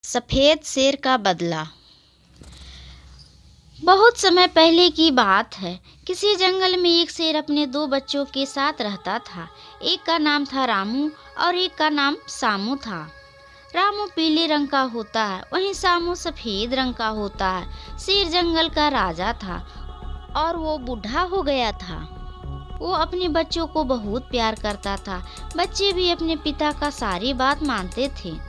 सफेद शेर का बदला। बहुत समय पहले की बात है। किसी जंगल में एक शेर अपने दो बच्चों के साथ रहता था। एक का नाम था रामू और एक का नाम सामू था। रामू पीले रंग का होता है, वहीं सामू सफेद रंग का होता है। शेर जंगल का राजा था और वो बूढ़ा हो गया था। वो अपने बच्चों को बहुत प्यार करता था। बच्चे भी अपने पिता का सारी बात मानते थे।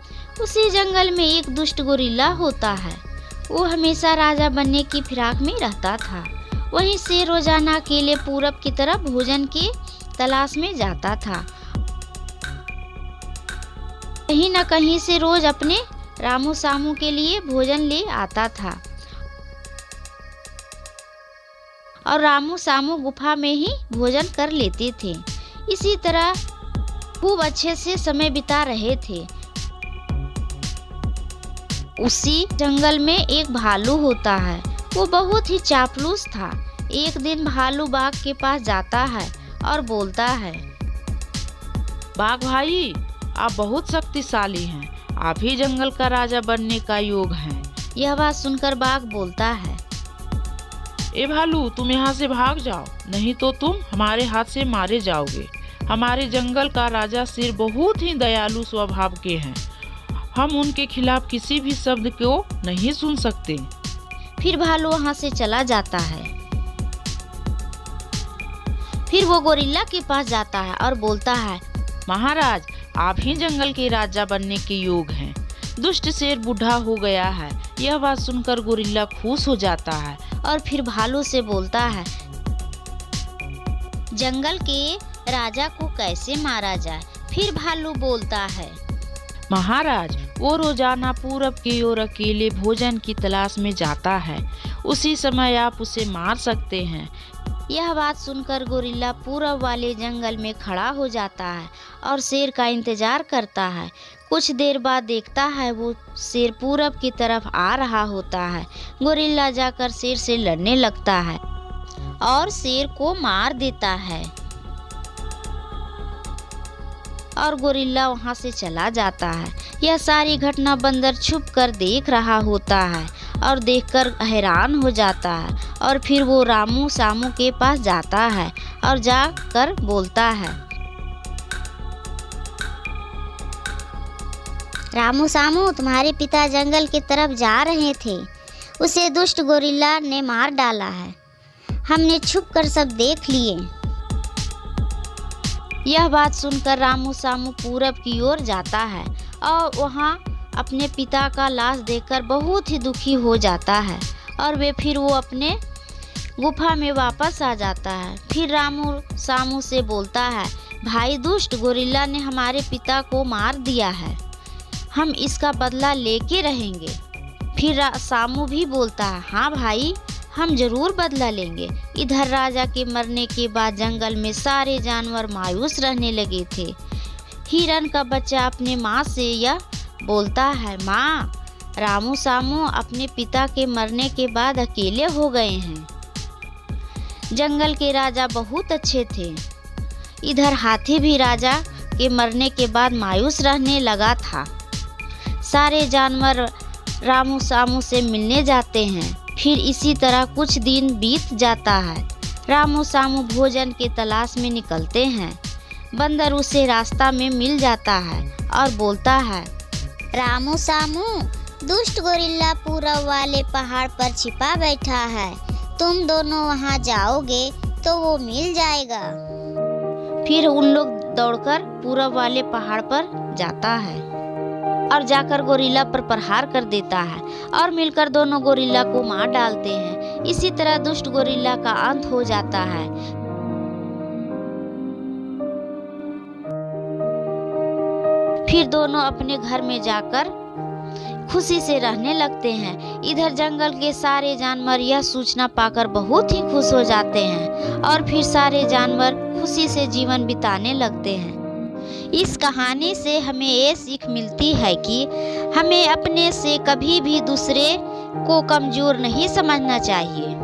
उसी जंगल में एक दुष्ट गोरिल्ला होता है। वो हमेशा राजा बनने की फिराक में रहता था। वहीं शेर रोजाना अकेले पूरब की तरफ भोजन की तलाश में जाता था। कहीं न कहीं से रोज अपने रामू सामू के लिए भोजन ले आता था और रामू सामू गुफा में ही भोजन कर लेते थे। इसी तरह खूब अच्छे से समय बिता रहे थे। उसी जंगल में एक भालू होता है। वो बहुत ही चापलूस था। एक दिन भालू बाघ के पास जाता है और बोलता है, बाघ भाई, आप बहुत शक्तिशाली हैं। आप ही जंगल का राजा बनने का योग हैं। यह बात सुनकर बाघ बोलता है, ए भालू, तुम यहाँ से भाग जाओ, नहीं तो तुम हमारे हाथ से मारे जाओगे। हमारे जंगल का राजा शेर बहुत ही दयालु स्वभाव के हैं। हम उनके खिलाफ किसी भी शब्द को नहीं सुन सकते। फिर भालू वहाँ से चला जाता है। फिर वो गोरिल्ला के पास जाता है और बोलता है, महाराज, आप ही जंगल के राजा बनने के योग हैं। दुष्ट शेर बूढ़ा हो गया है। यह बात सुनकर गोरिल्ला खुश हो जाता है और फिर भालू से बोलता है, जंगल के राजा को कैसे मारा जाए। फिर भालू बोलता है, महाराज, वो रोजाना पूरब की ओर अकेले भोजन की तलाश में जाता है। उसी समय आप उसे मार सकते हैं। यह बात सुनकर गोरिल्ला पूरब वाले जंगल में खड़ा हो जाता है और शेर का इंतजार करता है। कुछ देर बाद देखता है वो शेर पूरब की तरफ आ रहा होता है। गोरिल्ला जाकर शेर से लड़ने लगता है और शेर को मार देता है और गोरिल्ला वहां से चला जाता है। यह सारी घटना बंदर छुप कर देख रहा होता है और देखकर हैरान हो जाता है। और फिर वो रामू सामू के पास जाता है और जाकर बोलता है, रामू सामू, तुम्हारे पिता जंगल की तरफ जा रहे थे। उसे दुष्ट गोरिल्ला ने मार डाला है। हमने छुप कर सब देख लिए। यह बात सुनकर रामू सामू पूरब की ओर जाता है और वहाँ अपने पिता का लाश देखकर बहुत ही दुखी हो जाता है और फिर वो अपने गुफा में वापस आ जाता है। फिर रामू सामू से बोलता है, भाई, दुष्ट गोरिल्ला ने हमारे पिता को मार दिया है। हम इसका बदला लेके रहेंगे। फिर सामू भी बोलता है, हाँ भाई, हम जरूर बदला लेंगे। इधर राजा के मरने के बाद जंगल में सारे जानवर मायूस रहने लगे थे। हिरन का बच्चा अपने माँ से यह बोलता है, माँ, रामू सामू अपने पिता के मरने के बाद अकेले हो गए हैं। जंगल के राजा बहुत अच्छे थे। इधर हाथी भी राजा के मरने के बाद मायूस रहने लगा था। सारे जानवर रामू सामू से मिलने जाते हैं। फिर इसी तरह कुछ दिन बीत जाता है। रामू सामू भोजन के तलाश में निकलते हैं। बंदर उसे रास्ता में मिल जाता है और बोलता है, रामू सामू, दुष्ट गोरिल्ला पूरब वाले पहाड़ पर छिपा बैठा है। तुम दोनों वहां जाओगे तो वो मिल जाएगा। फिर उन लोग दौड़कर पूरब वाले पहाड़ पर जाता है और जाकर गोरिल्ला पर प्रहार कर देता है और मिलकर दोनों गोरिल्ला को मार डालते हैं। इसी तरह दुष्ट गोरिल्ला का अंत हो जाता है। फिर दोनों अपने घर में जाकर खुशी से रहने लगते हैं। इधर जंगल के सारे जानवर यह सूचना पाकर बहुत ही खुश हो जाते हैं और फिर सारे जानवर खुशी से जीवन बिताने लगते हैं। इस कहानी से हमें ये सीख मिलती है कि हमें अपने से कभी भी दूसरे को कमजोर नहीं समझना चाहिए।